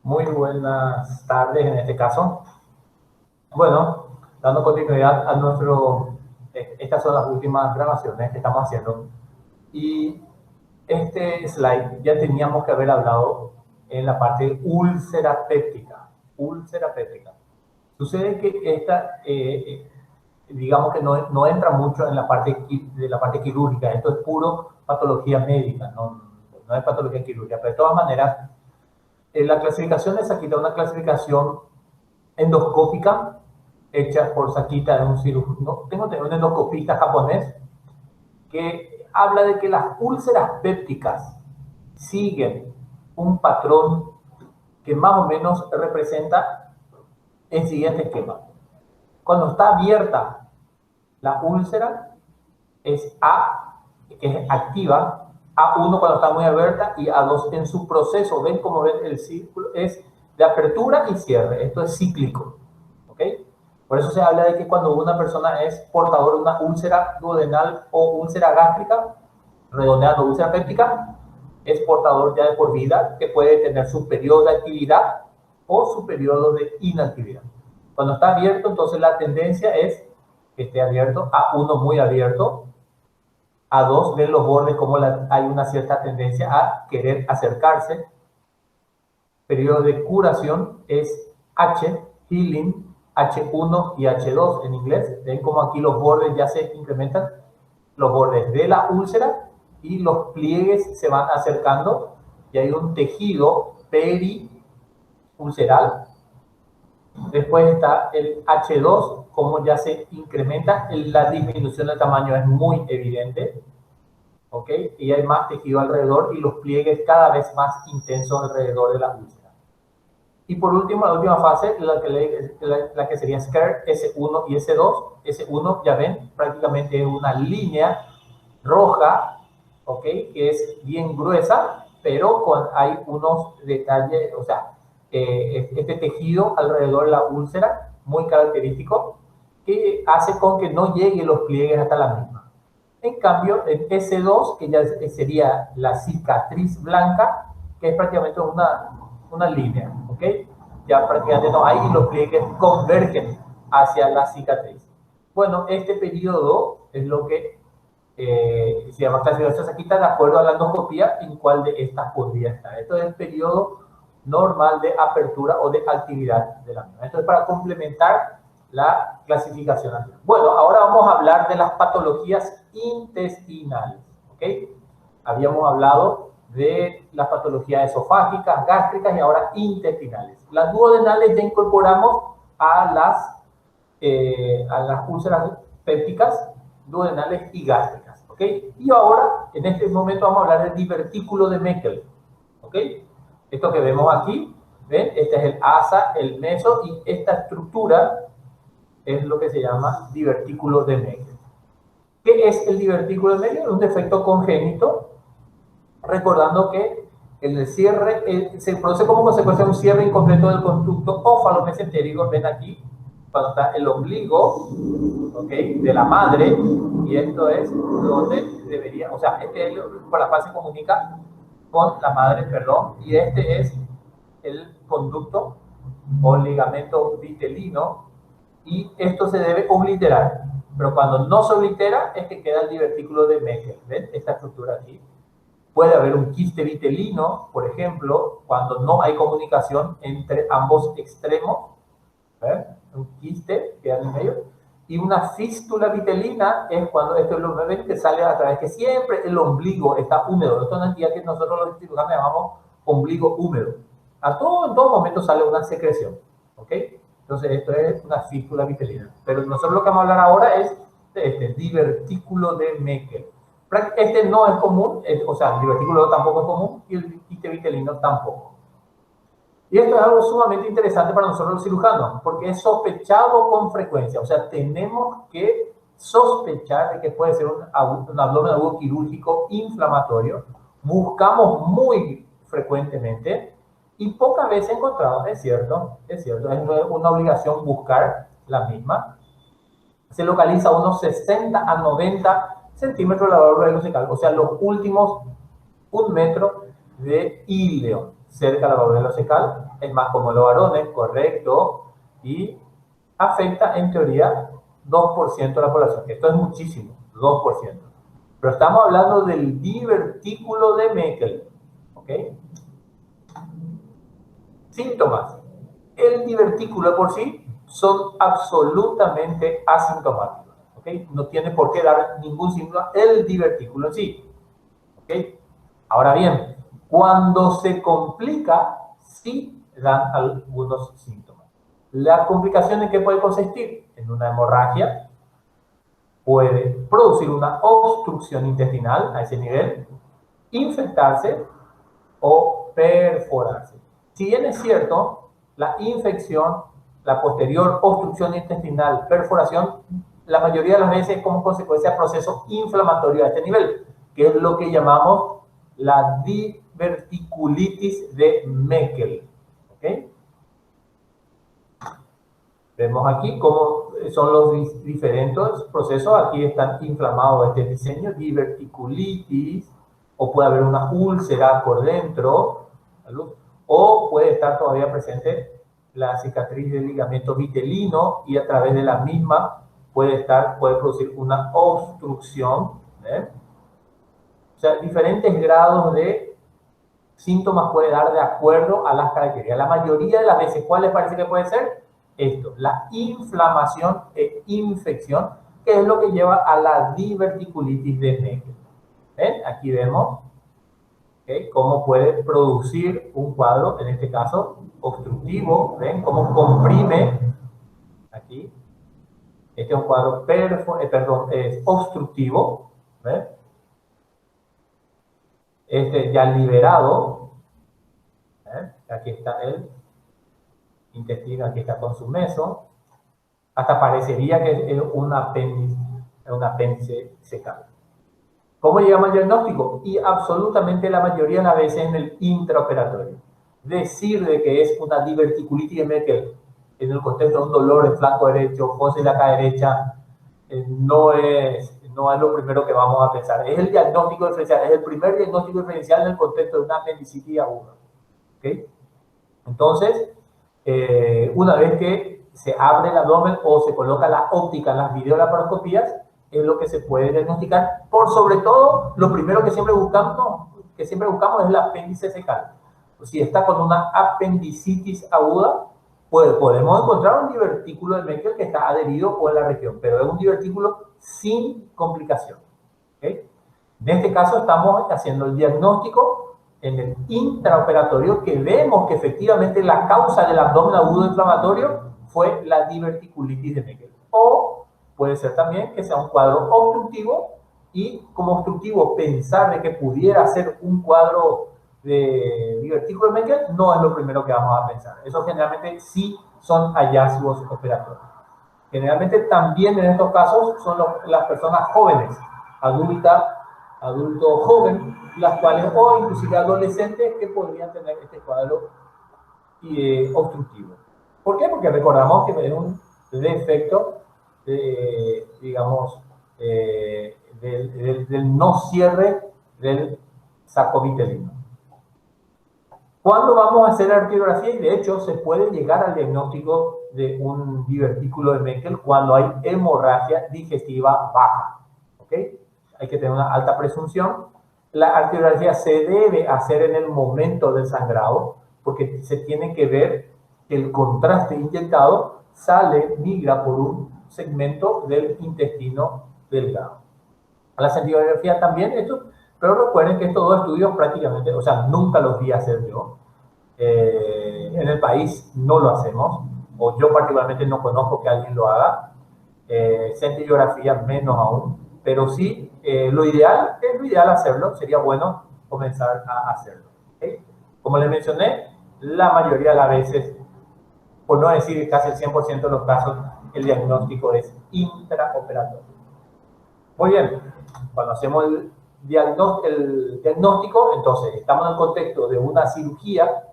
Muy buenas tardes en este caso. Bueno, dando continuidad a estas son las últimas grabaciones que estamos haciendo. Y este slide ya teníamos que haber hablado en la parte úlcera péptica. Úlcera péptica. Sucede que digamos que no entra mucho en la parte de la parte quirúrgica. Esto es puro patología médica, no es patología quirúrgica. Pero de todas maneras, la clasificación de Sakita es una clasificación endoscópica hecha por Sakita, de un cirujano. Tengo un endoscopista japonés que habla de que las úlceras pépticas siguen un patrón que más o menos representa el siguiente esquema. Cuando está abierta la úlcera es A, que es activa, A1 cuando está muy abierta y A2 en su proceso. ¿Ven cómo ven el círculo? Es de apertura y cierre. Esto es cíclico. ¿Ok? Por eso se habla de que cuando una persona es portador de una úlcera duodenal o úlcera gástrica, redondeando úlcera péptica, es portador ya de por vida, que puede tener su periodo de actividad o su periodo de inactividad. Cuando está abierto, entonces la tendencia es que esté abierto, A1 muy abierto, A2 ven los bordes como hay una cierta tendencia a querer acercarse. Periodo de curación es H, healing, H1 y H2 en inglés. Ven como aquí los bordes ya se incrementan, los bordes de la úlcera y los pliegues se van acercando y hay un tejido periulceral. Después está el H2, como ya se incrementa, la disminución del tamaño es muy evidente. ¿Ok? Y hay más tejido alrededor y los pliegues cada vez más intensos alrededor de la úlcera. Y por último, la última fase, la que sería SCARE, S1 y S2. S1, ya ven, prácticamente es una línea roja, ¿ok? Que es bien gruesa, pero hay unos detalles, o sea, este tejido alrededor de la úlcera, muy característico, que hace con que no lleguen los pliegues hasta la misma. En cambio, el S2, que ya sería la cicatriz blanca, que es prácticamente una línea, ¿ok? Ya prácticamente no hay y los pliegues convergen hacia la cicatriz. Bueno, este periodo es lo que se llama clasificación Sakita de acuerdo a la endoscopía en cuál de estas podría estar. Esto es el periodo normal de apertura o de actividad de la misma. Esto es para complementar la clasificación anterior. Bueno, ahora vamos a hablar de las patologías intestinales. ¿Ok? Habíamos hablado de las patologías esofágicas, gástricas y ahora intestinales. Las duodenales ya incorporamos a las úlceras pépticas, duodenales y gástricas. ¿Ok? Y ahora, en este momento, vamos a hablar del divertículo de Meckel. ¿Ok? Esto que vemos aquí, ¿ven? Este es el asa, el meso y esta estructura es lo que se llama divertículo de Meckel. ¿Qué es el divertículo de Meckel? Un defecto congénito, recordando que el cierre se produce como consecuencia de un cierre incompleto del conducto ófalo-mesentérico. Ven aquí, cuando está el ombligo, ¿okay? De la madre, y esto es donde debería, o sea, este es por la cual se comunica con la madre, perdón, y este es el conducto o ligamento vitelino, y esto se debe obliterar, pero cuando no se oblitera es que queda el divertículo de Meckel. ¿Ven? Esta estructura aquí. Puede haber un quiste vitelino, por ejemplo, cuando no hay comunicación entre ambos extremos. ¿Ven? Un quiste que hay en medio. Y una fístula vitelina es cuando esto lo ven que sale a través, que siempre el ombligo está húmedo. Esto es una entidad que nosotros los cirujanos llamamos ombligo húmedo. En todo momento sale una secreción. ¿Ok? Entonces esto es una fístula vitelina. Pero nosotros lo que vamos a hablar ahora es de este divertículo de Meckel. Este no es común, o sea, el divertículo tampoco es común y el quiste vitelino tampoco. Y esto es algo sumamente interesante para nosotros los cirujanos, porque es sospechado con frecuencia. O sea, tenemos que sospechar de que puede ser un abdomen agudo quirúrgico inflamatorio. Buscamos muy frecuentemente y pocas veces encontramos, es cierto, es una obligación buscar la misma. Se localiza a unos 60 a 90 centímetros de la válvula ileocecal, o sea, los últimos 1 metro de íleo. cerca de la válvula cecal, es más como los varones, correcto, y afecta en teoría 2% de la población. Esto es muchísimo, 2%. Pero estamos hablando del divertículo de Meckel, ¿ok? Síntomas. El divertículo por sí son absolutamente asintomáticos, ¿ok? No tiene por qué dar ningún síntoma el divertículo en sí, ¿ok? Ahora bien, cuando se complica, sí dan algunos síntomas. La complicación en qué puede consistir: en una hemorragia, puede producir una obstrucción intestinal a ese nivel, infectarse o perforarse. Si bien es cierto, la infección, la posterior obstrucción intestinal, perforación, la mayoría de las veces es como consecuencia de proceso inflamatorio a este nivel, que es lo que llamamos la diverticulitis de Meckel. ¿Okay? Vemos aquí cómo son los diferentes procesos. Aquí están inflamados este diseño, diverticulitis, o puede haber una úlcera por dentro, ¿salud? O puede estar todavía presente la cicatriz del ligamento vitelino y a través de la misma puede producir una obstrucción, ¿eh? O sea, diferentes grados de síntomas puede dar de acuerdo a las características. La mayoría de las veces, ¿cuál les parece que puede ser? Esto, la inflamación e infección, que es lo que lleva a la diverticulitis de Meckel. ¿Ven? Aquí vemos, ¿okay?, cómo puede producir un cuadro, en este caso, obstructivo. ¿Ven? Cómo comprime aquí. Este es un cuadro es obstructivo. ¿Ven? Este ya liberado. Aquí está el intestino, aquí está con su meso. Hasta parecería que es un apéndice secal. ¿Cómo llegamos al diagnóstico? Y absolutamente la mayoría de las veces en el intraoperatorio. Decir de que es una diverticulitis de Meckel en el contexto de un dolor en flanco derecho, fosa ilíaca derecha, no es lo primero que vamos a pensar. Es el diagnóstico diferencial, es el primer diagnóstico diferencial en el contexto de una apendicitis aguda. ¿Okay? Entonces, una vez que se abre el abdomen o se coloca la óptica en las videolaparoscopías, es lo que se puede diagnosticar. Por sobre todo, lo primero que siempre buscamos es el apéndice secal. Si está con una apendicitis aguda, pues podemos encontrar un divertículo de Meckel que está adherido o en la región, pero es un divertículo sin complicación. ¿Okay? En este caso estamos haciendo el diagnóstico en el intraoperatorio, que vemos que efectivamente la causa del abdomen agudo inflamatorio fue la diverticulitis de Meckel. O puede ser también que sea un cuadro obstructivo, y como obstructivo pensar de que pudiera ser un cuadro de divertículo de Meckel no es lo primero que vamos a pensar. Eso generalmente sí son hallazgos operatorios. Generalmente también en estos casos son las personas jóvenes, adulto joven, las cuales, o inclusive adolescentes, que podrían tener este cuadro obstructivo. ¿Por qué? Porque recordamos que es un defecto, digamos, del no cierre del saco vitelino. ¿Cuándo vamos a hacer arteriografía? Y de hecho se puede llegar al diagnóstico de un divertículo de Meckel cuando hay hemorragia digestiva baja. ¿Ok? Hay que tener una alta presunción. La arteriografía se debe hacer en el momento del sangrado, porque se tiene que ver que el contraste inyectado migra por un segmento del intestino delgado. La centrografía también, pero recuerden que estos dos estudios prácticamente, o sea, nunca los vi hacer yo. En el país no lo hacemos, o yo particularmente no conozco que alguien lo haga. Centrografía menos aún, pero sí, lo ideal hacerlo, sería bueno comenzar a hacerlo. ¿Okay? Como les mencioné, la mayoría de las veces, por no decir casi el 100% de los casos, el diagnóstico es intraoperatorio. Muy bien, cuando hacemos el diagnóstico, entonces estamos en el contexto de una cirugía,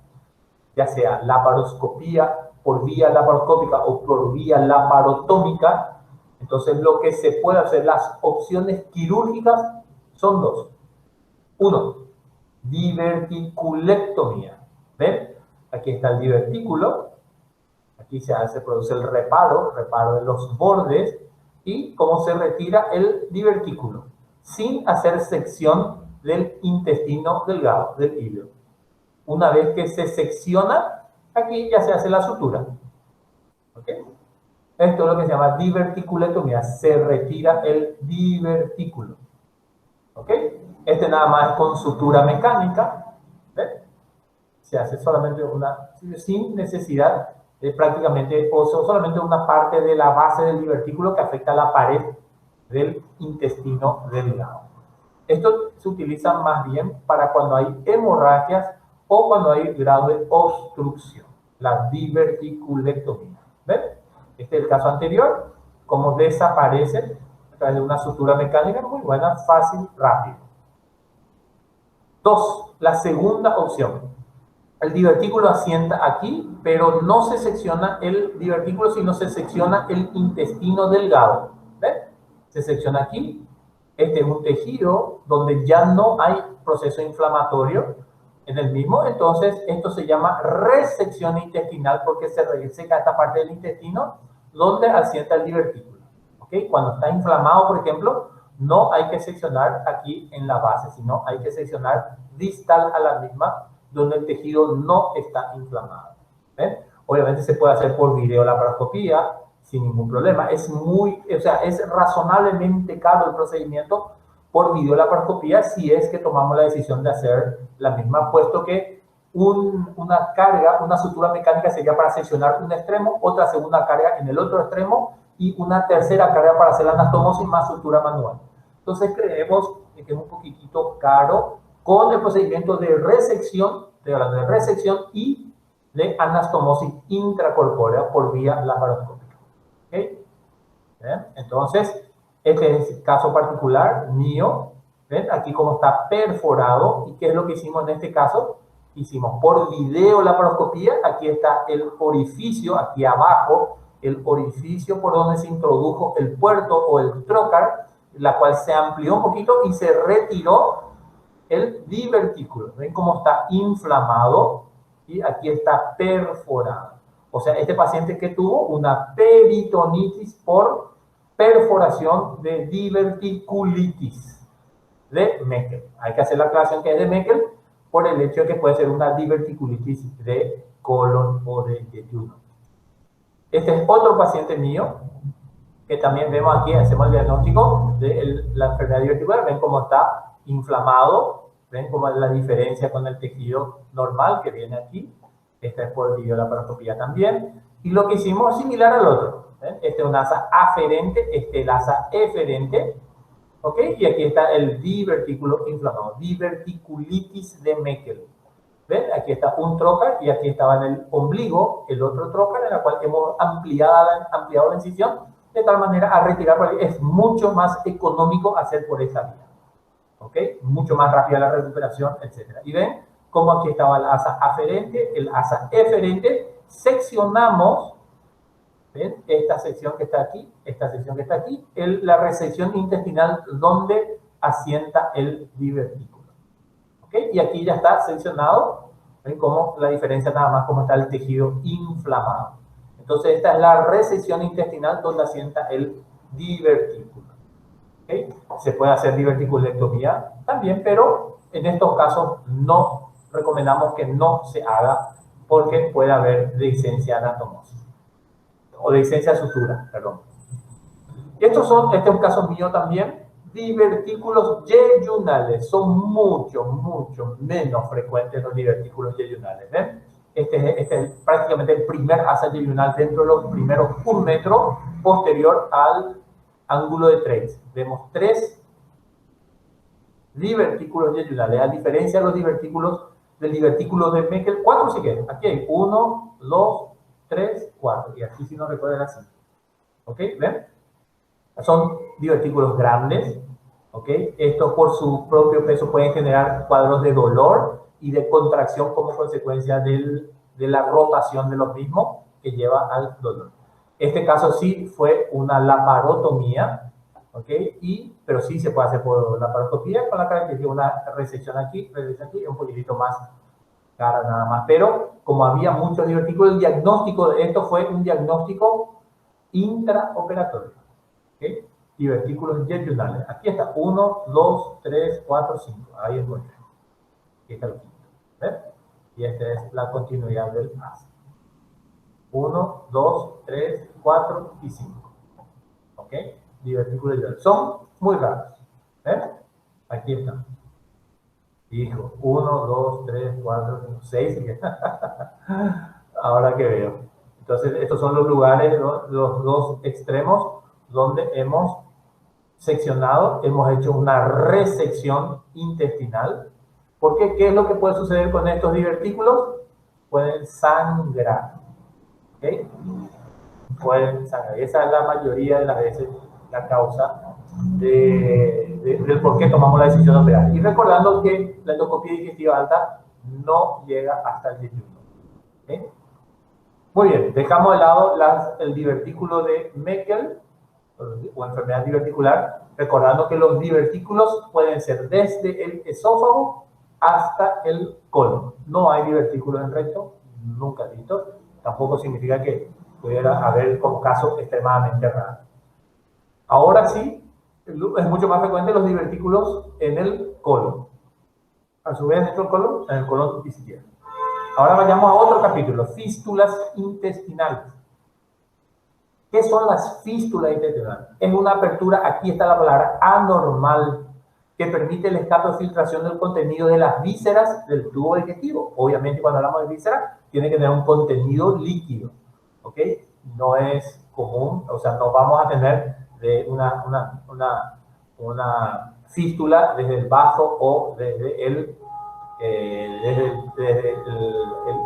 ya sea laparoscopía por vía laparoscópica o por vía laparotómica. Entonces lo que se puede hacer, las opciones quirúrgicas son dos. Uno, diverticulectomía. ¿Ven? Aquí está el divertículo. Aquí se produce el reparo de los bordes y cómo se retira el divertículo sin hacer sección del intestino delgado, del ilio. Una vez que se secciona, aquí ya se hace la sutura. ¿Ok? Esto es lo que se llama diverticulectomía. Se retira el divertículo. ¿Ok? Este nada más es con sutura mecánica. ¿Ven? Se hace solamente sin necesidad de prácticamente, o solamente una parte de la base del divertículo que afecta a la pared del intestino delgado. Esto se utiliza más bien para cuando hay hemorragias o cuando hay grado de obstrucción, la diverticulectomía. ¿Ven? Este es el caso anterior, como desaparece a través de una sutura mecánica muy buena, fácil, rápido. 2. La segunda opción. El divertículo asienta aquí, pero no se secciona el divertículo, sino se secciona el intestino delgado. ¿Ven? Se secciona aquí. Este es un tejido donde ya no hay proceso inflamatorio en el mismo. Entonces, esto se llama resección intestinal porque se reseca esta parte del intestino donde asienta el divertículo. ¿Okay? Cuando está inflamado, por ejemplo, no hay que seccionar aquí en la base, sino hay que seccionar distal a la misma, donde el tejido no está inflamado. ¿Ven? Obviamente se puede hacer por videolaparoscopía sin ningún problema. Es razonablemente caro el procedimiento por videolaparoscopía si es que tomamos la decisión de hacer la misma, puesto que una sutura mecánica sería para seccionar un extremo, otra segunda carga en el otro extremo y una tercera carga para hacer la anastomosis más sutura manual. Entonces creemos que es un poquitito caro con el procedimiento de resección, y de anastomosis intracorpórea por vía laparoscópica. ¿Okay? ¿Ven? Entonces, este es el caso particular mío. ¿Ven? Aquí como está perforado. ¿Y qué es lo que hicimos en este caso? Hicimos por videolaparoscopía. Aquí está el orificio, aquí abajo, el orificio por donde se introdujo el puerto o el trocar, la cual se amplió un poquito y se retiró el divertículo. ¿Ven cómo está inflamado? Y aquí está perforado. O sea, este paciente que tuvo una peritonitis por perforación de diverticulitis de Meckel. Hay que hacer la aclaración que es de Meckel por el hecho de que puede ser una diverticulitis de colon o de yeyuno. Este es otro paciente mío que también vemos aquí, hacemos el diagnóstico de la enfermedad diverticular. Ven cómo está inflamado, ven cómo es la diferencia con el tejido normal que viene aquí. Esta es por videolaparoscopía también. Y lo que hicimos es similar al otro. ¿Ven? Este es un asa aferente, este es el asa eferente. ¿Ok? Y aquí está el divertículo inflamado, diverticulitis de Meckel. ¿Ven? Aquí está un trocar y aquí estaba en el ombligo el otro trocar, en el cual hemos ampliado la incisión de tal manera a retirar por ahí. Es mucho más económico hacer por esa vía. ¿Ok? Mucho más rápida la recuperación, etc. Y ven cómo aquí estaba el asa aferente, el asa eferente. Seccionamos, ¿ven? Esta sección que está aquí, esta sección que está aquí, la resección intestinal donde asienta el divertículo. ¿Ok? Y aquí ya está seccionado. ¿Ven cómo la diferencia nada más cómo está el tejido inflamado? Entonces esta es la resección intestinal donde asienta el divertículo. ¿Okay? Se puede hacer diverticulectomía también, pero en estos casos no recomendamos que no se haga porque puede haber dehiscencia anastomosis o dehiscencia sutura, perdón. Este es un caso mío también. Divertículos yeyunales son mucho menos frecuentes los divertículos yeyunales. ¿Ven? Este es prácticamente el primer asa yeyunal dentro de los primeros 1 metro posterior al ángulo de Trace. Vemos 3 divertículos yeyunales, a diferencia de los divertículos del divertículo de Meckel. 4 si quieren. Aquí hay 1, 2, 3, 4. Y aquí si no recuerdan así. ¿Ok? ¿Ven? Son divertículos grandes. ¿Ok? Estos por su propio peso pueden generar cuadros de dolor y de contracción como consecuencia de la rotación de los mismos que lleva al dolor. Este caso sí fue una laparotomía, ¿ok? Pero sí se puede hacer por laparoscopía con la característica de una resección aquí, un poquitito más cara nada más. Pero como había muchos divertículos, el diagnóstico de esto fue un diagnóstico intraoperatorio. ¿Okay? Divertículos yeyunales. Aquí está, 1, 2, 3, 4, 5. Ahí encontré. Aquí está el quinto. ¿Ves? Y esta es la continuidad del AS. 1, 2, 3, 4 y 5. ¿Ok? Divertículos yeyunales. Son muy raros. ¿Ves? Aquí están. Hijo, 1, 2, 3, 4, 5, 6. Ahora que veo. Entonces, estos son los lugares, ¿no? Los dos extremos donde hemos seccionado, hemos hecho una resección intestinal. Porque, ¿qué es lo que puede suceder con estos divertículos? Pueden sangrar. ¿Okay? Pueden sangrar. Esa es la mayoría de las veces la causa del por qué tomamos la decisión de operar. Y recordando que la endoscopia digestiva alta no llega hasta el yeyuno. ¿Okay? Muy bien, dejamos de lado el divertículo de Meckel o enfermedad diverticular, recordando que los divertículos pueden ser desde el esófago hasta el colon. No hay divertículos en recto, nunca he visto. Tampoco significa que pudiera haber como caso extremadamente raro. Ahora sí, es mucho más frecuente los divertículos en el colon. A su vez, dentro del colon, en el colon izquierdo. Ahora vayamos a otro capítulo, fístulas intestinales. ¿Qué son las fístulas intestinales? Es una apertura, aquí está la palabra, anormal, que permite el escape o filtración del contenido de las vísceras del tubo digestivo. Obviamente, cuando hablamos de vísceras, tiene que tener un contenido líquido, ¿ok? No es común, o sea, no vamos a tener una fístula desde el vaso o desde el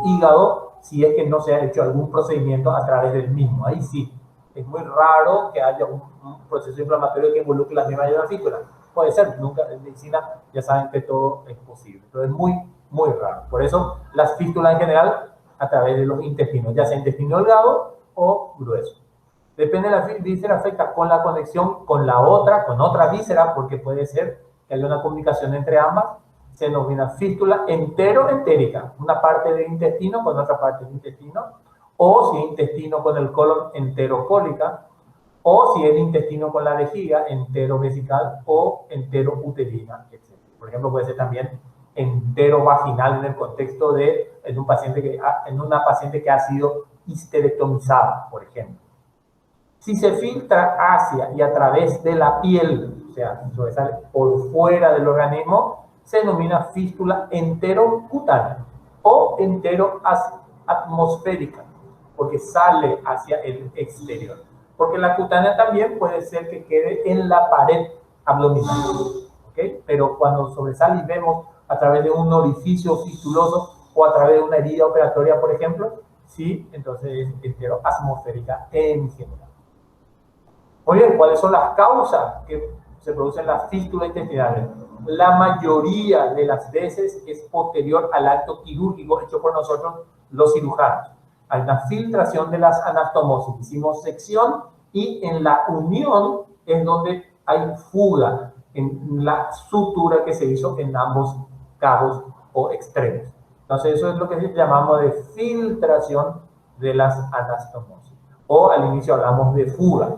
hígado, si es que no se ha hecho algún procedimiento a través del mismo. Ahí sí, es muy raro que haya un proceso inflamatorio que involucre la misma de la fístula. Puede ser, nunca en medicina ya saben que todo es posible, pero es muy, muy raro. Por eso las fístulas en general a través de los intestinos, ya sea intestino delgado o grueso. Depende de la víscera, afecta con la conexión con la otra, con otra víscera, porque puede ser que haya una comunicación entre ambas. Se denomina fístula entero-entérica, una parte del intestino con otra parte del intestino, o si es intestino con el colon, enterocólica, o si es el intestino con la vejiga, enterovesical o enterouterina, etc. Por ejemplo, puede ser también enterovaginal en el contexto de en una paciente que ha sido histerectomizada, por ejemplo. Si se filtra hacia y a través de la piel, o sea, sobresale por fuera del organismo, se denomina fístula enterocutánea o enteroatmosférica, porque sale hacia el exterior. Porque la cutánea también puede ser que quede en la pared abdominal, ¿okay? Pero cuando sobresale y vemos a través de un orificio fistuloso o a través de una herida operatoria, por ejemplo, sí, entonces es enteroatmosférica en general. Muy bien, ¿cuáles son las causas que se producen las fístulas intestinales? La mayoría de las veces es posterior al acto quirúrgico hecho por nosotros los cirujanos. Hay una filtración de las anastomosis, hicimos sección y en la unión es donde hay fuga en la sutura que se hizo en ambos cabos o extremos. Entonces eso es lo que llamamos de filtración de las anastomosis. O al inicio hablamos de fuga.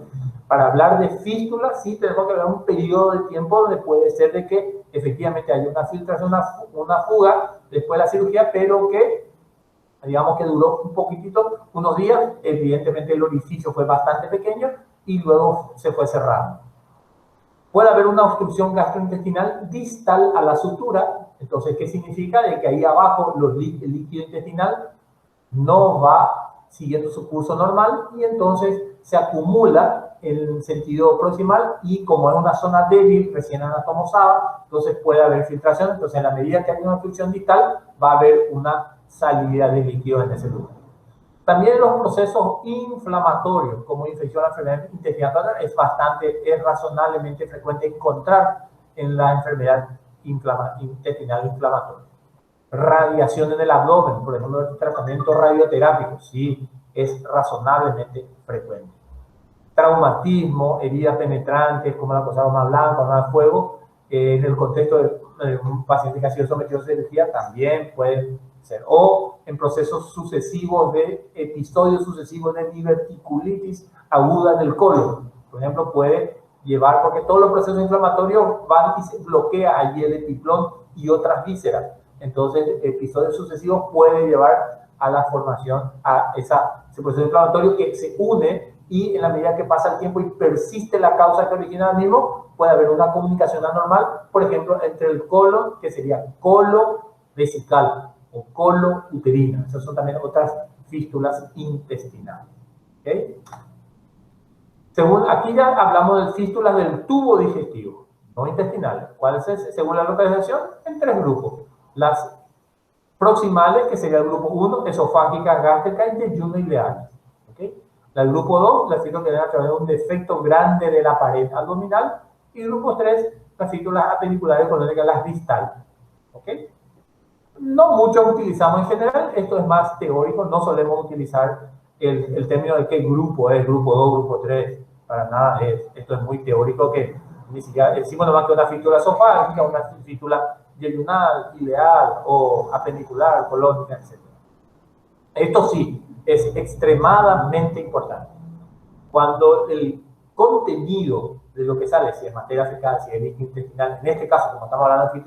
Para hablar de fístula, sí tenemos que hablar un periodo de tiempo donde puede ser de que efectivamente haya una filtración, una fuga después de la cirugía, pero que digamos que duró un poquitito, unos días. Evidentemente el orificio fue bastante pequeño y luego se fue cerrando. Puede haber una obstrucción gastrointestinal distal a la sutura. Entonces, ¿qué significa? De que ahí abajo el líquido intestinal no va siguiendo su curso normal y entonces se acumula en sentido proximal y como es una zona débil, recién anatomosada, entonces puede haber filtración. Entonces, en la medida que hay una obstrucción distal, va a haber una salida de líquido en ese lugar. También los procesos inflamatorios, como infección, enfermedad intestinal, es razonablemente frecuente encontrar en la enfermedad intestinal inflamatoria. Radiación en el abdomen, por ejemplo, el tratamiento radioterápico, sí, es razonablemente frecuente. Traumatismo, heridas penetrantes, como la posaroma blanca, arma de fuego, en el contexto de un paciente que ha sido sometido a cirugía, también puede ser. O en procesos sucesivos de episodios sucesivos de diverticulitis aguda del colon. Por ejemplo, puede llevar, porque todos los procesos inflamatorios van y se bloquea allí el epiplón y otras vísceras. Entonces, episodios sucesivos pueden llevar a la formación, a ese proceso inflamatorio que se une, y en la medida que pasa el tiempo y persiste la causa que origina el mismo, puede haber una comunicación anormal, por ejemplo, entre el colon, que sería colon vesical o colon uterina. Esas son también otras fístulas intestinales. ¿Okay? Aquí ya hablamos de fístulas del tubo digestivo, no intestinales. ¿Cuáles es, según la localización? En 3 grupos. Las proximales, que sería el grupo 1, esofágica, gástrica y yeyuno ileal. ¿Okay? El grupo 2, las fístulas que vienen a través de un defecto grande de la pared abdominal. Y grupo 3, las fístulas apendiculares colónicas, las distales. ¿Okay? No mucho utilizamos en general, esto es más teórico, no solemos utilizar el término de qué grupo es, grupo 2, grupo 3, para nada, esto es muy teórico, que ni siquiera decimos nomás que una fístula esofágica, una fístula yeyunal, ileal o apendicular, colónica, etc. Esto sí, es extremadamente importante. Cuando el contenido de lo que sale, si es materia fecal, si es líquido intestinal, en este caso, como estamos hablando de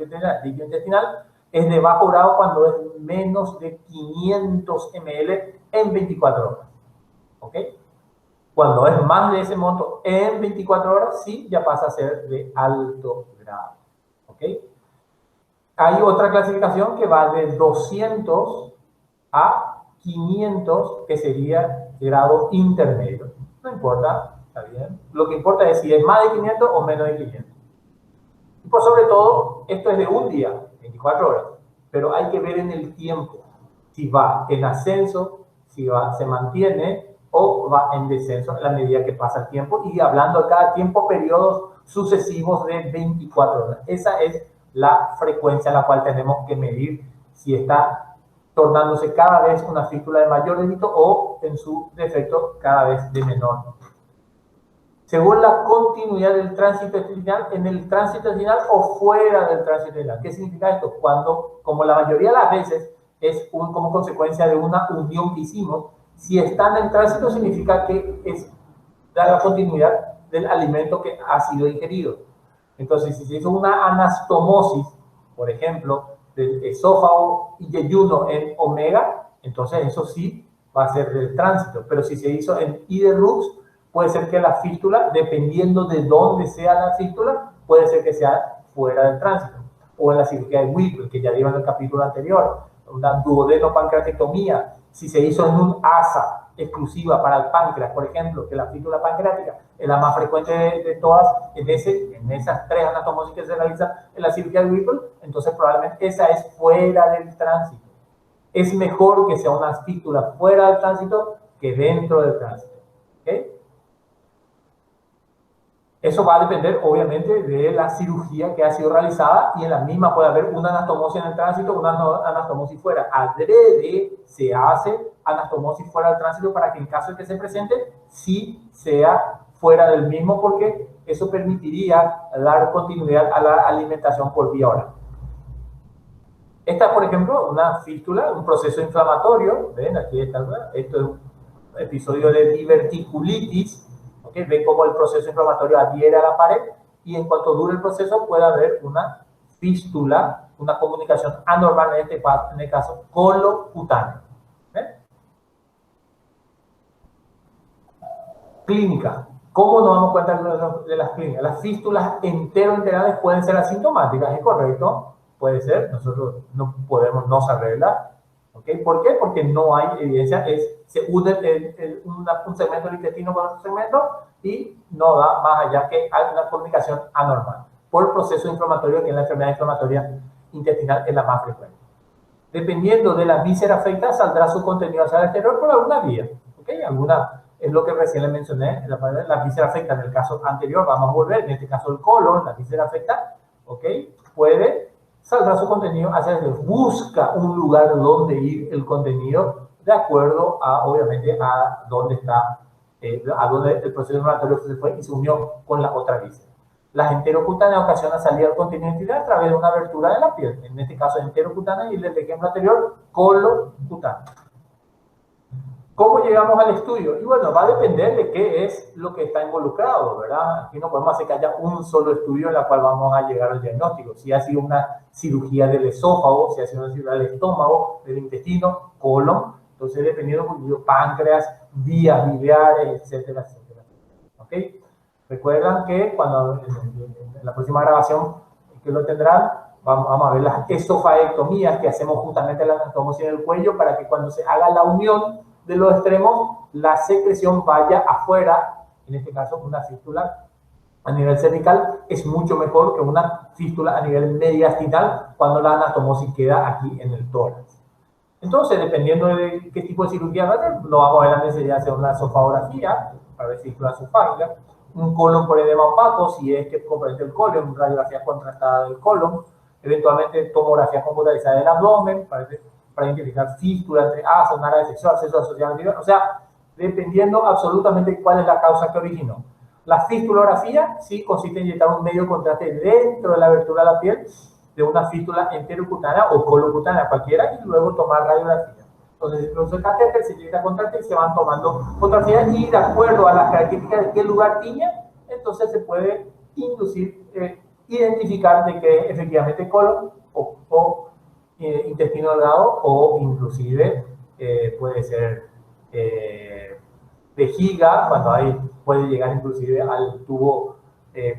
líquido intestinal, es de bajo grado cuando es menos de 500 ml en 24 horas. ¿Ok? Cuando es más de ese monto en 24 horas, sí, ya pasa a ser de alto grado. ¿Ok? Hay otra clasificación que va de 200 a 500, que sería grado intermedio. No importa, está bien. Lo que importa es si es más de 500 o menos de 500. Y por sobre todo, esto es de un día, 24 horas. Pero hay que ver en el tiempo si va en ascenso, si se mantiene o va en descenso en la medida que pasa el tiempo, y hablando de cada tiempo, periodos sucesivos de 24 horas. Esa es la frecuencia a la cual tenemos que medir si está tornándose cada vez una fístula de mayor delito o, en su defecto, cada vez de menor. Según la continuidad del tránsito intestinal, en el tránsito intestinal o fuera del tránsito intestinal. ¿Qué significa esto? Cuando, como la mayoría de las veces, es como consecuencia de una unión que hicimos, si está en el tránsito significa que es la continuidad del alimento que ha sido ingerido. Entonces, si se hizo una anastomosis, por ejemplo, del esófago y yeyuno en omega, entonces eso sí va a ser del tránsito. Pero si se hizo en iderux, puede ser que la fístula, dependiendo de dónde sea la fístula, puede ser que sea fuera del tránsito. O en la cirugía de Whipple, que ya vimos en el capítulo anterior, una duodenopancreatectomía, si se hizo en un asa exclusiva para el páncreas, por ejemplo, que la fístula pancreática es la más frecuente de todas, en esas 3 anastomosis que se realizan en la cirugía de Whipple, entonces probablemente esa es fuera del tránsito. Es mejor que sea una fístula fuera del tránsito que dentro del tránsito. ¿Okay? Eso va a depender, obviamente, de la cirugía que ha sido realizada, y en la misma puede haber una anastomosis en el tránsito, una anastomosis fuera. Adrede se hace anastomosis fuera del tránsito para que en caso de que se presente, sí sea fuera del mismo, porque eso permitiría dar continuidad a la alimentación por vía oral. Esta, por ejemplo, una fístula, un proceso inflamatorio. ¿Ven? Aquí está, esto es un episodio de diverticulitis. ¿Okay? Ven cómo el proceso inflamatorio adhiere a la pared, y en cuanto dure el proceso puede haber una fístula, una comunicación anormal, en este caso colocutánea. Clínica. ¿Cómo nos damos cuenta de las clínicas? Las fístulas enteroenterales pueden ser asintomáticas, ¿es correcto? Puede ser, nosotros no podemos no saberla. ¿Okay? ¿Por qué? Porque no hay evidencia, se une un segmento del intestino con otro segmento y no da más allá que una comunicación anormal por el proceso inflamatorio, que es la enfermedad inflamatoria intestinal, es la más frecuente. Dependiendo de la víscera afectada, saldrá su contenido hacia el exterior por alguna vía. ¿Okay? Es lo que recién le mencioné, la víscera afectada en el caso anterior, vamos a volver, en este caso el colon, la víscera afectada, ¿okay? Saldrá su contenido hacia el exterior. Busca un lugar donde ir el contenido, de acuerdo a, obviamente, a dónde está, a dónde el proceso inflamatorio se fue y se unió con la otra víscera. Las enterocutáneas ocasionan salida del contenido intestinal a través de una abertura de la piel. En este caso, enterocutánea, y el ejemplo anterior, colocutánea. ¿Cómo llegamos al estudio? Y bueno, va a depender de qué es lo que está involucrado, ¿verdad? Aquí no podemos hacer que haya un solo estudio en el cual vamos a llegar al diagnóstico. Si ha sido una cirugía del esófago, si ha sido una cirugía del estómago, del intestino, colon, entonces dependiendo del páncreas, vías biliares, etcétera, etcétera. ¿Ok? Recuerdan que cuando en la próxima grabación que lo tendrán, vamos a ver las esofaectomías que hacemos justamente la anastomosis en el cuello para que cuando se haga la unión de los extremos, la secreción vaya afuera. En este caso, una fístula a nivel cervical es mucho mejor que una fístula a nivel mediastinal cuando la anastomosis queda aquí en el tórax. Entonces, dependiendo de qué tipo de cirugía va a tener, no vamos a ver la necesidad de hacer una esofagografía para ver fístula esofágica, un colon por edema opaco, si es que comprende el colon, una radiografía contrastada del colon, eventualmente tomografía computarizada del abdomen para identificar fístula entre asa, un área sexual, acceso asociado anterior, o sea, dependiendo absolutamente cuál es la causa que originó. La fistulografía sí consiste en inyectar un medio de contraste dentro de la abertura de la piel de una fístula enterocutánea o colocutánea cualquiera y luego tomar radiografía. Entonces, se produce el catéter, se inyecta contraste y se van tomando fotografías y de acuerdo a las características de qué lugar tiña, entonces se puede inducir, identificar de que efectivamente colon o intestino delgado o inclusive puede ser vejiga, cuando puede llegar inclusive al tubo,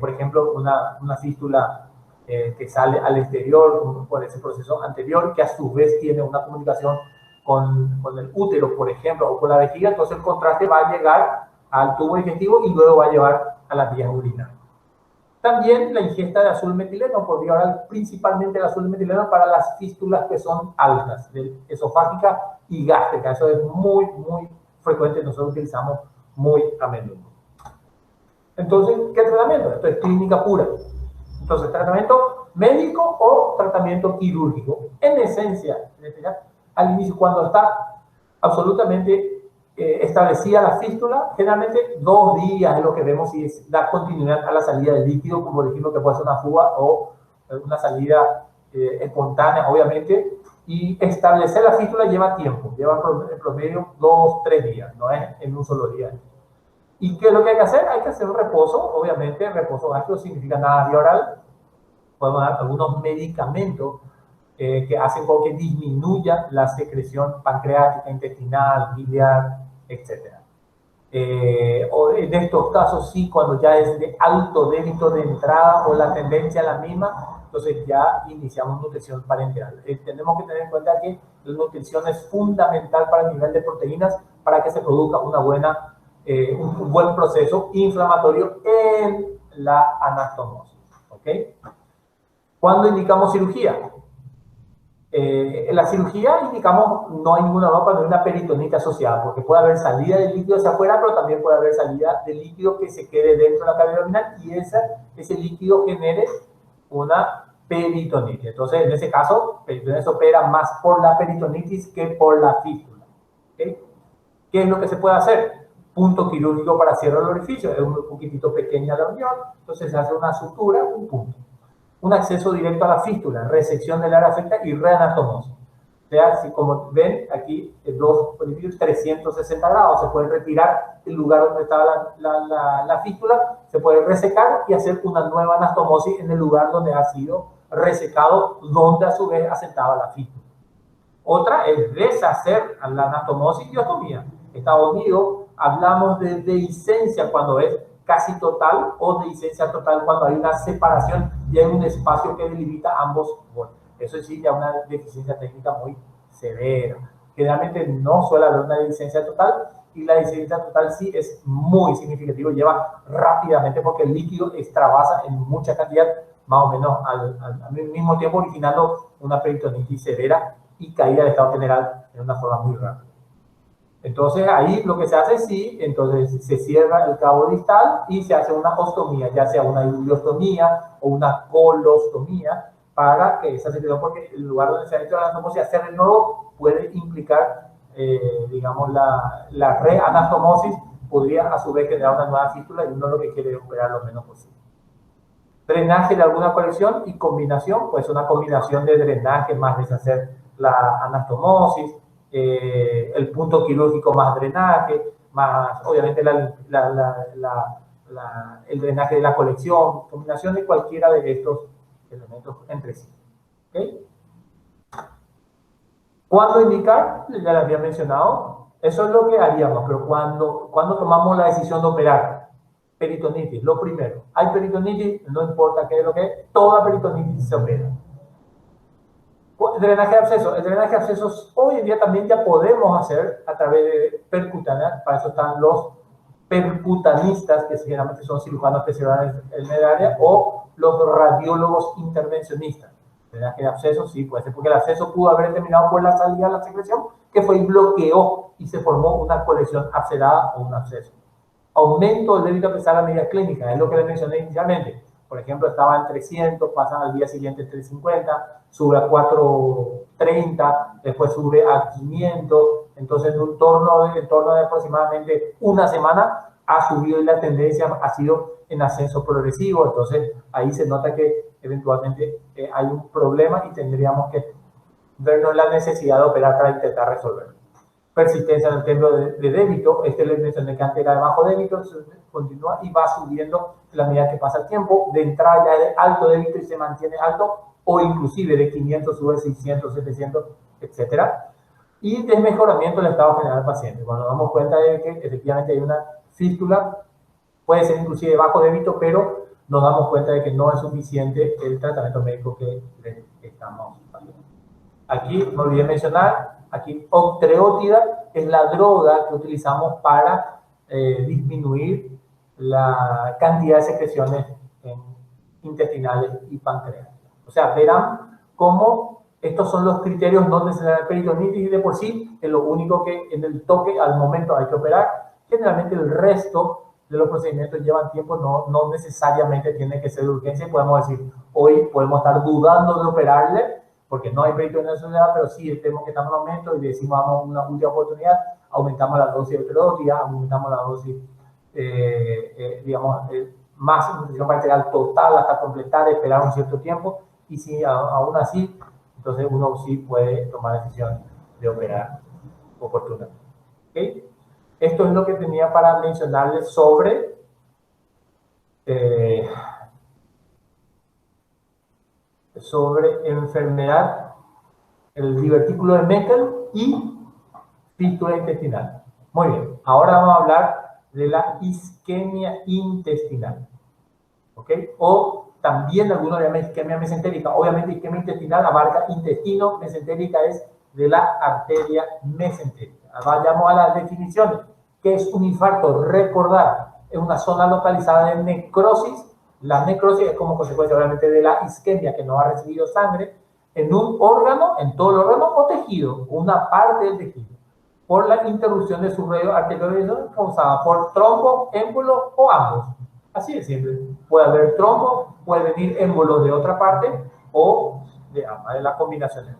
por ejemplo, una fístula que sale al exterior por ese proceso anterior, que a su vez tiene una comunicación con el útero, por ejemplo, o con la vejiga, entonces el contraste va a llegar al tubo digestivo y luego va a llevar a las vías urinarias. También la ingesta de azul metileno, por ahora principalmente el azul metileno para las fístulas que son altas, esofágica y gástrica. Eso es muy, muy frecuente, nosotros utilizamos muy a menudo. Entonces, ¿qué tratamiento? Esto es clínica pura. Entonces, tratamiento médico o tratamiento quirúrgico. En esencia, al inicio, cuando está absolutamente establecida la fístula, generalmente 2 días es lo que vemos si da continuidad a la salida del líquido, como dijimos que puede ser una fuga o una salida espontánea, obviamente, y establecer la fístula lleva tiempo, lleva en promedio 2-3 días, no es en un solo día. ¿Y qué es lo que hay que hacer? Hay que hacer un reposo, obviamente, reposo gástrico significa nada vía oral, podemos dar algunos medicamentos que hacen con que disminuya la secreción pancreática, intestinal, biliar, etc. O en estos casos sí, cuando ya es de alto débito de entrada o la tendencia a la misma, entonces ya iniciamos nutrición parenteral. Tenemos que tener en cuenta que la nutrición es fundamental para el nivel de proteínas para que se produzca un buen proceso inflamatorio en la anastomosis. ¿Okay? ¿Cuándo indicamos cirugía? En la cirugía indicamos no hay ninguna no cuando hay una peritonitis asociada, porque puede haber salida de líquido hacia afuera, pero también puede haber salida de líquido que se quede dentro de la cavidad abdominal y ese líquido genere una peritonitis. Entonces, en ese caso, peritonitis opera más por la peritonitis que por la fístula. ¿Okay? ¿Qué es lo que se puede hacer? Punto quirúrgico para cierre del orificio, es un poquitito pequeña la unión, entonces se hace una sutura, un punto. Un acceso directo a la fístula, resección del área afectada y reanatomosis. O sea, si como ven aquí, dos orificios 360 grados, se puede retirar el lugar donde estaba la fístula, se puede resecar y hacer una nueva anastomosis en el lugar donde ha sido resecado, donde a su vez asentaba la fístula. Otra es deshacer la anastomosis y ostomía. Estados Unidos hablamos de dehiscencia cuando es casi total o dehiscencia total cuando hay una separación y hay un espacio que delimita ambos bordes. Eso sí ya una deficiencia técnica muy severa. Generalmente no suele haber una dehiscencia total y la dehiscencia total sí es muy significativo, lleva rápidamente porque el líquido extravasa en mucha cantidad, más o menos al mismo tiempo originando una peritonitis severa y caída del estado general en una forma muy rápida. Entonces ahí lo que se hace sí, entonces se cierra el cabo distal y se hace una ostomía, ya sea una ileostomía o una colostomía, para que esa secreción, porque el lugar donde se ha hecho la anastomosis, hacer de nuevo puede implicar, digamos, la reanastomosis, podría a su vez generar una nueva fístula y uno lo que quiere es operar lo menos posible. Drenaje de alguna colección y combinación, pues una combinación de drenaje más deshacer la anastomosis, el punto quirúrgico más drenaje, más obviamente el drenaje de la colección, combinación de cualquiera de estos elementos entre sí. ¿Okay? ¿Cuándo indicar? Ya lo había mencionado. Eso es lo que haríamos, pero cuando tomamos la decisión de operar, peritonitis, lo primero. Hay peritonitis, no importa qué es lo que es, toda peritonitis se opera. Drenaje de abscesos. El drenaje de abscesos hoy en día también ya podemos hacer a través de percutaneas. Para eso están los percutanistas, que generalmente son cirujanos especializados en el área, o los radiólogos intervencionistas. Drenaje de abscesos, sí, puede ser porque el absceso pudo haber terminado por la salida de la secreción, que fue y bloqueó y se formó una colección abscerada o un absceso. Aumento del débito a pesar de la medida clínica, es lo que les mencioné inicialmente. Por ejemplo, estaba en 300, pasan al día siguiente 350, sube a 430, después sube a 500. Entonces, en un torno de aproximadamente una semana, ha subido y la tendencia ha sido en ascenso progresivo. Entonces, ahí se nota que eventualmente hay un problema y tendríamos que vernos la necesidad de operar para intentar resolverlo. Persistencia en el templo de débito, les mencioné que antes era de bajo débito, continúa y va subiendo a la medida que pasa el tiempo, de entrada ya de alto débito y se mantiene alto, o inclusive de 500 sube 600, 700, etcétera. Y desmejoramiento del estado general del paciente. Cuando nos damos cuenta de que efectivamente hay una fístula, puede ser inclusive bajo débito, pero nos damos cuenta de que no es suficiente el tratamiento médico que estamos haciendo. Aquí me olvidé mencionar, aquí octreotida es la droga que utilizamos para disminuir la cantidad de secreciones intestinales y pancreáticas. O sea, verán cómo estos son los criterios donde se da la peritonitis y de por sí es lo único que en el toque al momento hay que operar. Generalmente el resto de los procedimientos llevan tiempo, no necesariamente tiene que ser de urgencia. Podemos decir, hoy podemos estar dudando de operarle, porque no hay peritonitis, pero sí tenemos que estar en un aumento y decimos vamos a una última oportunidad, aumentamos la dosis de octreotida, aumentamos la dosis, digamos, más nutrición parenteral total hasta completar, esperar un cierto tiempo, y si aún así, entonces uno sí puede tomar la decisión de operar oportunamente. ¿Okay? Esto es lo que tenía para mencionarles sobre enfermedad, el divertículo de Meckel y fístula intestinal. Muy bien, ahora vamos a hablar de la isquemia intestinal. ¿Ok? O también algunos llaman isquemia mesentérica. Obviamente isquemia intestinal abarca intestino, mesentérica es de la arteria mesentérica. Vayamos a las definiciones. ¿Qué es un infarto? Recordar, es una zona localizada de necrosis. La necrosis es como consecuencia obviamente de la isquemia, que no ha recibido sangre, en un órgano, en todo el órgano o tejido, una parte del tejido, por la interrupción de su red arteriovenenosa causada por trombo, émbolo o ambos. Así de simple. Puede haber trombo, puede venir émbolo de otra parte o de ambas, de la combinación.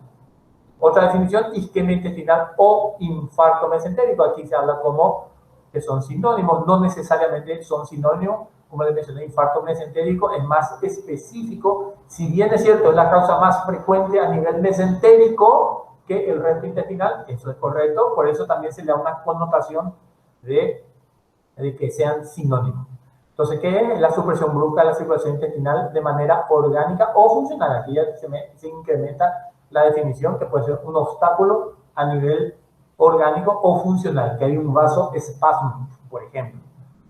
Otra definición, isquemia intestinal o infarto mesentérico. Aquí se habla como que son sinónimos, no necesariamente son sinónimos. Como les mencioné, infarto mesentérico es más específico. Si bien es cierto, es la causa más frecuente a nivel mesentérico que el resto intestinal, eso es correcto, por eso también se le da una connotación de que sean sinónimos. Entonces, ¿qué es? La supresión brusca de la circulación intestinal de manera orgánica o funcional. Aquí ya se incrementa la definición, que puede ser un obstáculo a nivel orgánico o funcional, que hay un vasoespasmo, por ejemplo,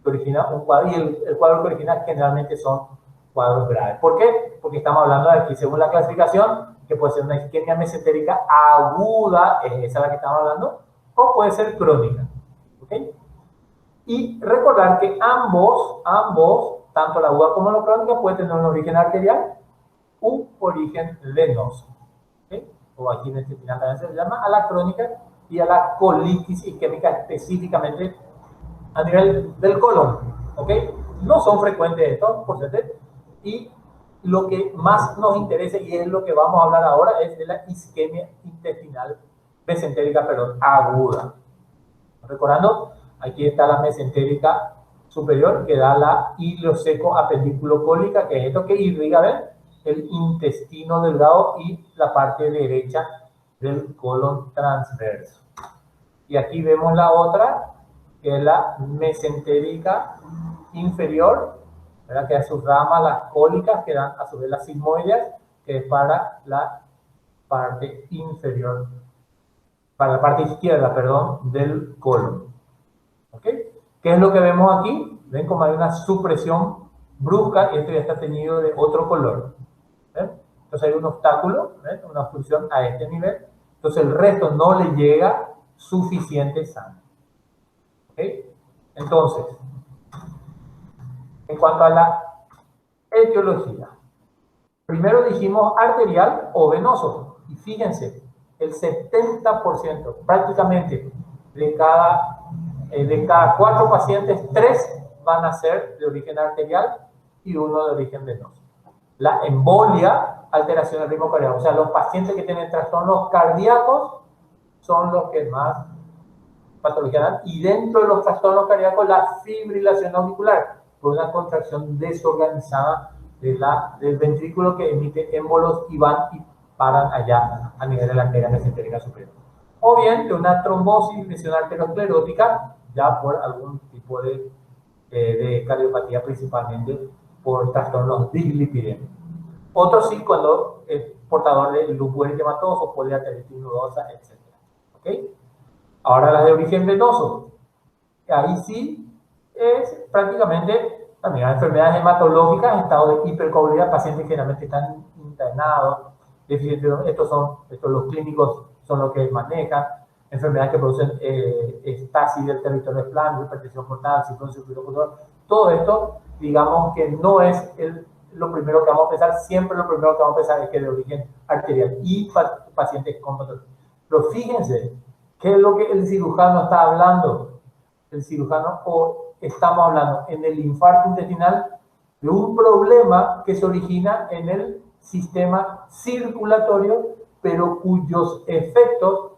que origina un cuadro, y el cuadro que origina generalmente son cuadros graves. ¿Por qué? Porque estamos hablando de aquí, según la clasificación, que puede ser una isquemia mesentérica aguda, esa es la que estamos hablando, o puede ser crónica. ¿Ok? Y recordar que ambos, tanto la aguda como la crónica, pueden tener un origen arterial, un origen venoso. ¿Okay? O aquí en este final también se le llama a la crónica y a la colitis isquémica específicamente a nivel del colon. ¿Ok? No son frecuentes estos, por cierto, y lo que más nos interesa, y es lo que vamos a hablar ahora, es de la isquemia intestinal mesentérica, perdón, aguda. Recordando, aquí está la mesentérica superior que da la ilioseco apendículo cólica, que es esto que irriga, ¿ven?, el intestino delgado y la parte derecha del colon transverso. Y aquí vemos la otra, que es la mesentérica inferior, ¿verdad?, que a sus ramas las cólicas que dan a su vez las sigmoideas, que es para la parte inferior, para la parte izquierda, perdón, del colon. ¿Ok? ¿Qué es lo que vemos aquí? Ven como hay una supresión brusca y esto ya está teñido de otro color. ¿Ven? Entonces hay un obstáculo, ¿ven?, una obstrucción a este nivel. Entonces el resto no le llega suficiente sangre. ¿Ok? Entonces, en cuanto a la etiología, primero dijimos arterial o venoso. Y fíjense, el 70%, prácticamente de cada 4 pacientes, 3 van a ser de origen arterial y 1 de origen venoso. La embolia, alteración del ritmo cardíaco. O sea, los pacientes que tienen trastornos cardíacos son los que más patología dan. Y dentro de los trastornos cardíacos, la fibrilación auricular, por una contracción desorganizada del ventrículo que emite émbolos y van y paran allá a nivel de la arteria mesentérica superior. O bien de una trombosis, lesión arteriosclerótica, ya por algún tipo de cardiopatía, principalmente por trastornos dislipidémicos. Otros sí, cuando es portador de lupus eritematoso, poliarteritis nodosa, etc. ¿Ok? Ahora las de origen venoso. Ahí sí es prácticamente también enfermedades hematológicas en estado de hipercoagulabilidad, pacientes que generalmente están internados, estos los clínicos son los que manejan, enfermedades que producen estasis del territorio esplano, hipertensión portal, cirrosis circulatoria, todo esto, digamos que no es lo primero que vamos a pensar, siempre lo primero que vamos a pensar es que es de origen arterial y pacientes con patología. Pero fíjense, ¿qué es lo que el cirujano está hablando? El cirujano, o estamos hablando en el infarto intestinal de un problema que se origina en el sistema circulatorio, pero cuyos efectos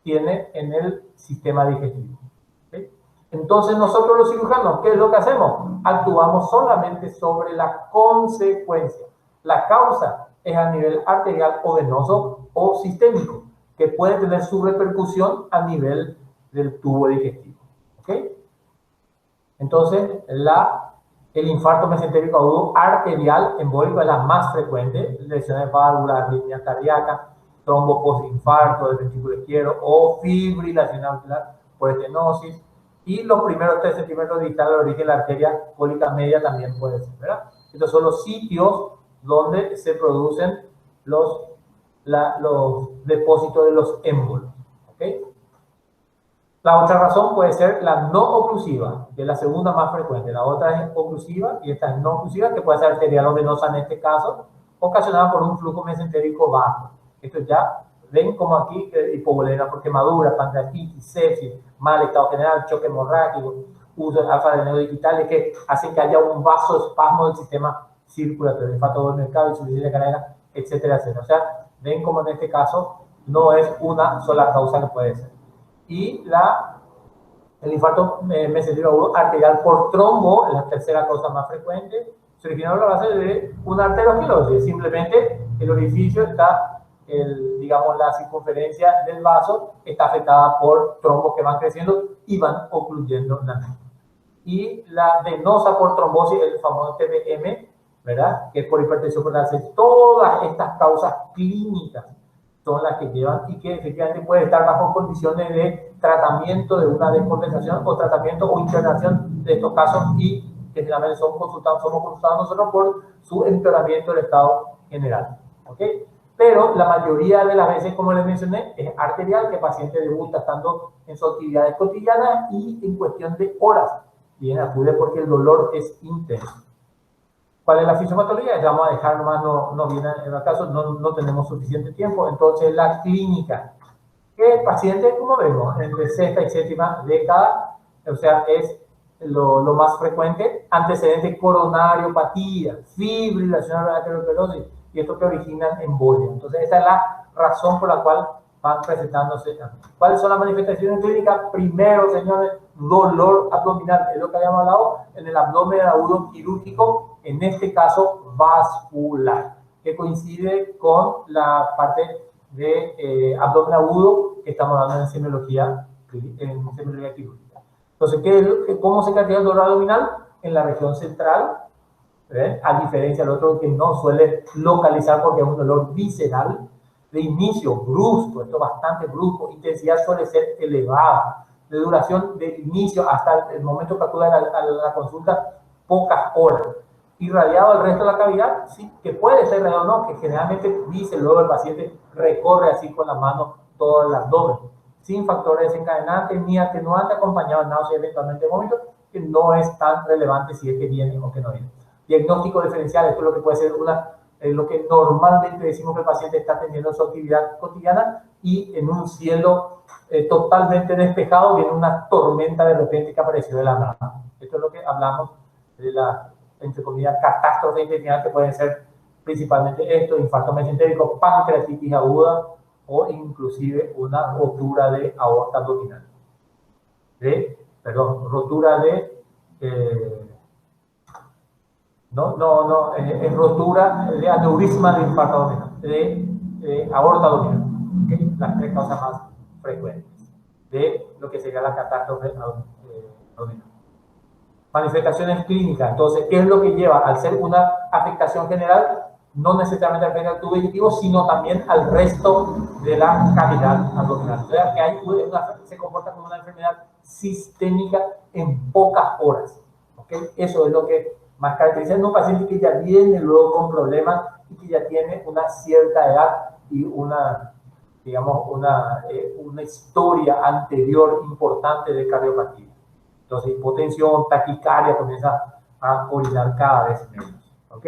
tiene en el sistema digestivo. ¿Okay? Entonces nosotros los cirujanos, ¿qué es lo que hacemos? Actuamos solamente sobre la consecuencia. La causa es a nivel arterial o venoso o sistémico, que puede tener su repercusión a nivel del tubo digestivo. ¿Ok? Entonces, el infarto mesentérico agudo arterial embólico es la más frecuente, lesiones válvulas, arritmia cardíaca, trombo postinfarto del ventrículo izquierdo o fibrilación auricular por estenosis. Y los primeros 3 centímetros distales de origen de la arteria cólica media también puede ser, ¿verdad? Estos son los sitios donde se producen los depósitos de los émbolos. ¿Ok? La otra razón puede ser la no oclusiva, que es la segunda más frecuente. La otra es oclusiva y esta es no oclusiva, que puede ser arterial o venosa en este caso, ocasionada por un flujo mesentérico bajo. Esto ya ven como aquí hipovolema por quemadura, pancreatitis, sepsis, mal estado general, choque hemorrágico, uso de alfa-adenoides digitales que hacen que haya un vasoespasmo del sistema circulatorio, infarto del mercado, insuficiencia cardíaca, etcétera, etcétera. O sea, ven como en este caso no es una sola causa que puede ser. Y el infarto mesentérico agudo arterial por trombo es la tercera causa más frecuente. Se origina a la base de una arteriosclerosis. Simplemente el orificio está, digamos, la circunferencia del vaso está afectada por trombos que van creciendo y van ocluyendo la misma. Y la venosa por trombosis, el famoso TBM, ¿verdad? Que es por hipertensión portal. Todas estas causas clínicas son las que llevan y que efectivamente puede estar bajo condiciones de tratamiento de una descompensación o tratamiento o internación de estos casos y que finalmente somos consultados nosotros por su empeoramiento del estado general. ¿Ok? Pero la mayoría de las veces, como les mencioné, es arterial, que el paciente debuta estando en sus actividades cotidianas y en cuestión de horas. Bien, acude porque el dolor es intenso. ¿Cuál es la fisiopatología? Ya vamos a dejar nomás, no viene en el caso, no tenemos suficiente tiempo. Entonces, la clínica. El paciente, como vemos, entre sexta y séptima década, o sea, es lo más frecuente, antecedente coronariopatía, fibrilación arteriosclerosis, y esto que originan embolia. Entonces, esa es la razón por la cual van presentándose. ¿Cuáles son las manifestaciones clínicas? Primero, señores, dolor abdominal, es lo que habíamos hablado en el abdomen agudo quirúrgico, en este caso vascular, que coincide con la parte de abdomen agudo que estamos dando en semiología quirúrgica. Entonces, ¿cómo se caracteriza el dolor abdominal? En la región central, a diferencia del otro que no suele localizar porque es un dolor visceral, de inicio brusco, esto es bastante brusco, intensidad suele ser elevada, de duración de inicio hasta el momento que acudan a la consulta, pocas horas. Irradiado al resto de la cavidad, sí, que puede ser irradiado o no, que generalmente dice luego el paciente recorre así con la mano todo el abdomen, sin factores desencadenantes ni atenuantes, acompañado de náuseas y eventualmente vómitos, que no es tan relevante si es que viene o que no viene. Diagnóstico diferencial, esto es lo que puede ser lo que normalmente decimos que el paciente está teniendo su actividad cotidiana y en un cielo totalmente despejado viene una tormenta de repente que apareció de la nada. Esto es lo que hablamos de la, entre comillas, catástrofe intestinal, que pueden ser principalmente esto: infarto mesentérico, pancreatitis aguda o inclusive una rotura de aorta abdominal. Rotura de... es rotura de aneurisma de infarto abdominal, de aorta abdominal, ¿okay? Las tres causas más frecuentes de lo que sería la catástrofe abdominal. Manifestaciones clínicas. Entonces, ¿qué es lo que lleva? Al ser una afectación general, no necesariamente afecta al tubo digestivo, sino también al resto de la cavidad abdominal. O sea, que se comporta como una enfermedad sistémica en pocas horas. ¿Okay? Eso es lo que más caracteriza en un paciente que ya viene luego con problemas y que ya tiene una cierta edad y una historia anterior importante de cardiopatía. Entonces, hipotensión, taquicardia, comienza a orinar cada vez menos. ¿Ok?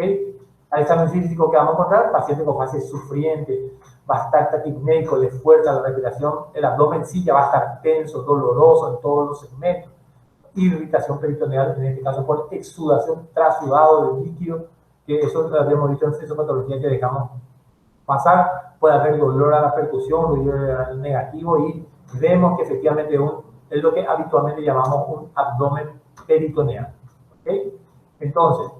Al examen físico que vamos a encontrar, paciente con fase sufriente, va a estar taquipnéico, le fuerza la respiración, el abdomen sí ya va a estar tenso, doloroso en todos los segmentos, irritación peritoneal, en este caso por exudación, trasudado de líquido, que eso lo habíamos visto en fisiopatología que dejamos pasar. Puede haber dolor a la percusión, dolor negativo, y vemos que efectivamente es lo que habitualmente llamamos un abdomen peritoneal. ¿Okay? Entonces,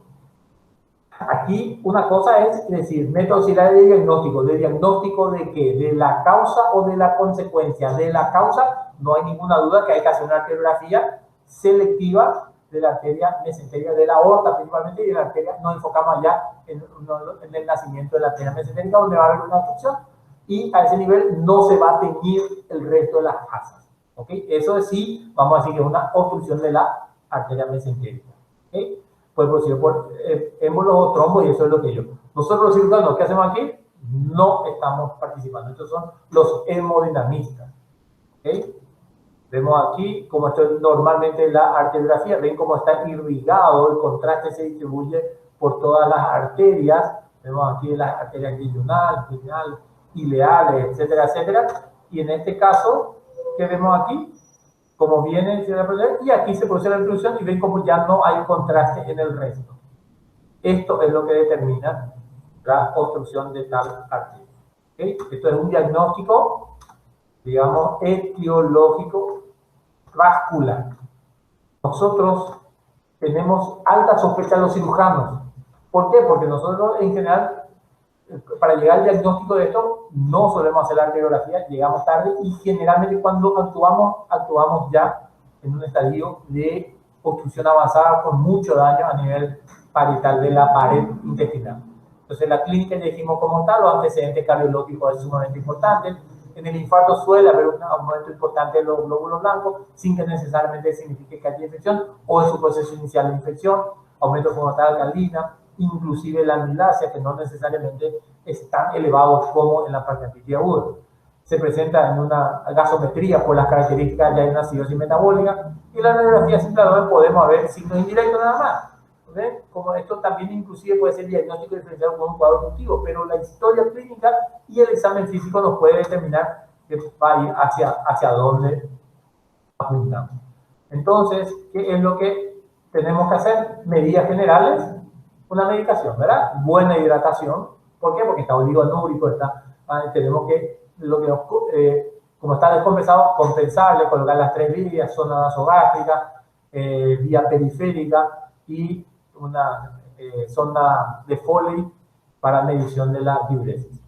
aquí una cosa es decir, método auxiliar de diagnóstico. ¿De diagnóstico de qué? ¿De la causa o de la consecuencia? De la causa, no hay ninguna duda que hay que hacer una arteriografía selectiva de la arteria mesentérica, de la aorta principalmente, y de la arteria. Nos enfocamos allá en el nacimiento de la arteria mesentérica, donde va a haber una obstrucción, y a ese nivel no se va a teñir el resto de las asas. ¿Okay? Eso sí, vamos a decir que es una obstrucción de la arteria mesentérica. ¿Okay? Puede producir por émbolos o trombos, y eso es lo que nosotros los cirujanos, ¿qué hacemos aquí? No estamos participando. Estos son los hemodinamistas. ¿Okay? Vemos aquí cómo esto es normalmente la arteriografía. Ven cómo está irrigado, el contraste se distribuye por todas las arterias. Vemos aquí las arterias yeyunal, pineal, ileales, etcétera, etcétera. Y en este caso, ¿qué vemos aquí? Como viene, y aquí se produce la inclusión, y ven como ya no hay contraste en el resto. Esto es lo que determina la obstrucción de tal arteria. ¿Okay? Esto es un diagnóstico, digamos, etiológico vascular. Nosotros tenemos alta sospecha de los cirujanos. ¿Por qué? Porque nosotros en general, para llegar al diagnóstico de esto, no solemos hacer la arteriografía, llegamos tarde, y generalmente cuando actuamos ya en un estadio de obstrucción avanzada con mucho daño a nivel parietal de la pared intestinal. Entonces, la clínica ya dijimos como tal, los antecedentes cardiológicos es sumamente importante. En el infarto suele haber un aumento importante de los glóbulos blancos, sin que necesariamente signifique que haya infección, o en su proceso inicial de infección, aumento de alcalina, inclusive la amilasia, que no necesariamente es tan elevado como en la pancreatitis aguda. Se presenta en una gasometría por las características ya de una acidosis metabólica, y la radiografía simple podemos ver signos indirectos nada más. ¿Okay? Como esto también inclusive puede ser diagnóstico diferencial con un cuadro obstructivo, pero la historia clínica y el examen físico nos puede determinar que va a ir hacia dónde apuntamos. Entonces, ¿qué es lo que tenemos que hacer? Medidas generales, una medicación, ¿verdad? Buena hidratación. ¿Por qué? Porque está oligoanúrico, tenemos que, como está descompensado, compensarle, colocar las 3 vías, zona nasogástrica, vía periférica y una sonda de Foley para medición de la diuresis.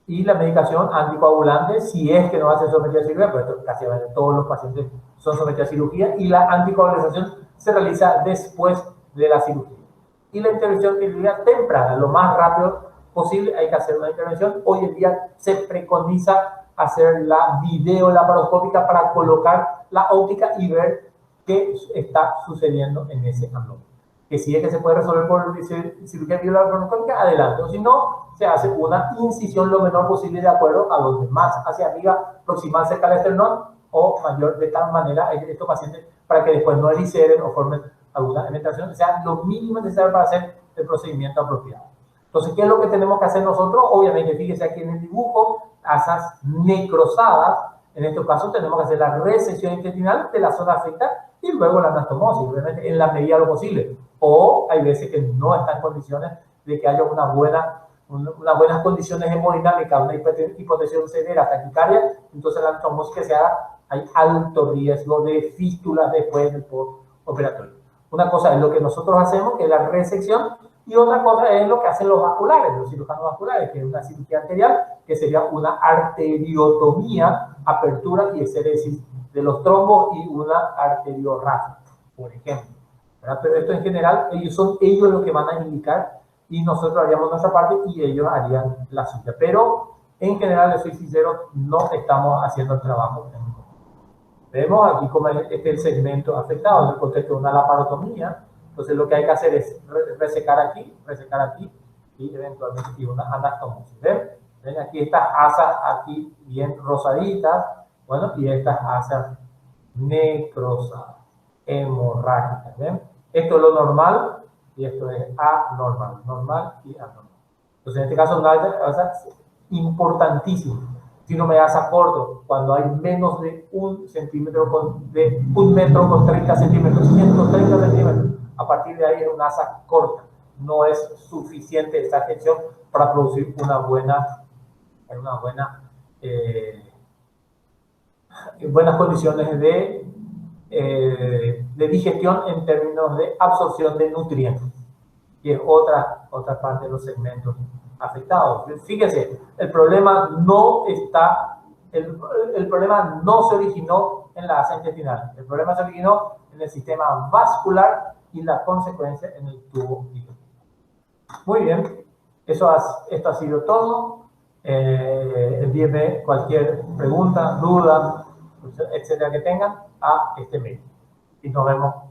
Y la medicación anticoagulante, si es que no va a ser sometida a cirugía, pues casi todos los pacientes son sometidos a cirugía, y la anticoagulación se realiza después de la cirugía. Y la intervención quirúrgica temprana, lo más rápido posible hay que hacer una intervención. Hoy en día se preconiza hacer la videolaparoscópica para colocar la óptica y ver qué está sucediendo en ese abdomen. Que si es que se puede resolver por cirugía videolaparoscópica, adelante. O si no, se hace una incisión lo menor posible de acuerdo a donde más hacia arriba, proximal cerca del esternón o mayor, de tal manera estos pacientes para que después no eliceren o formen alguna penetración, sea lo mínimo necesario para hacer el procedimiento apropiado. Entonces, ¿qué es lo que tenemos que hacer nosotros? Obviamente, fíjense aquí en el dibujo, asas necrosadas. En este caso tenemos que hacer la resección intestinal de la zona afectada y luego la anastomosis, obviamente, en la medida de lo posible. O hay veces que no está en condiciones de que haya unas buenas condiciones hemodinámicas, una hipotensión severa, taquicardia, entonces la anastomosis que se haga, hay alto riesgo de fístulas después del postoperatorio. Una cosa es lo que nosotros hacemos, que es la resección, y otra cosa es lo que hacen los vasculares, los cirujanos vasculares, que es una cirugía arterial, que sería una arteriotomía, apertura y exéresis de los trombos y una arteriorrafia, por ejemplo. ¿Verdad? Pero esto en general, ellos son ellos los que van a indicar y nosotros haríamos nuestra parte y ellos harían la suya. Pero en general, les soy sincero, no estamos haciendo el trabajo. Vemos aquí como este es el segmento afectado en el contexto de una laparotomía. Entonces lo que hay que hacer es resecar aquí y eventualmente una anastomosis. ¿Ven? ¿Ven? Aquí estas asas aquí bien rosaditas, bueno, y estas asas necrosadas, hemorrágicas. ¿Ven? Esto es lo normal y esto es anormal, normal y anormal. Entonces en este caso una asa importantísima. Si no me asa corto, cuando hay menos de 1 centímetro, de 1 metro con 30 centímetros, 130 centímetros, a partir de ahí es una asa corta. No es suficiente esta sección para producir buenas condiciones de digestión en términos de absorción de nutrientes, que es otra parte de los segmentos afectados. Fíjense, el problema no se originó en la asa intestinal, el problema se originó en el sistema vascular y la consecuencia en el tubo digestivo. Muy bien, esto ha sido todo. Envíenme cualquier pregunta, duda, etcétera que tengan a este mail. Y nos vemos en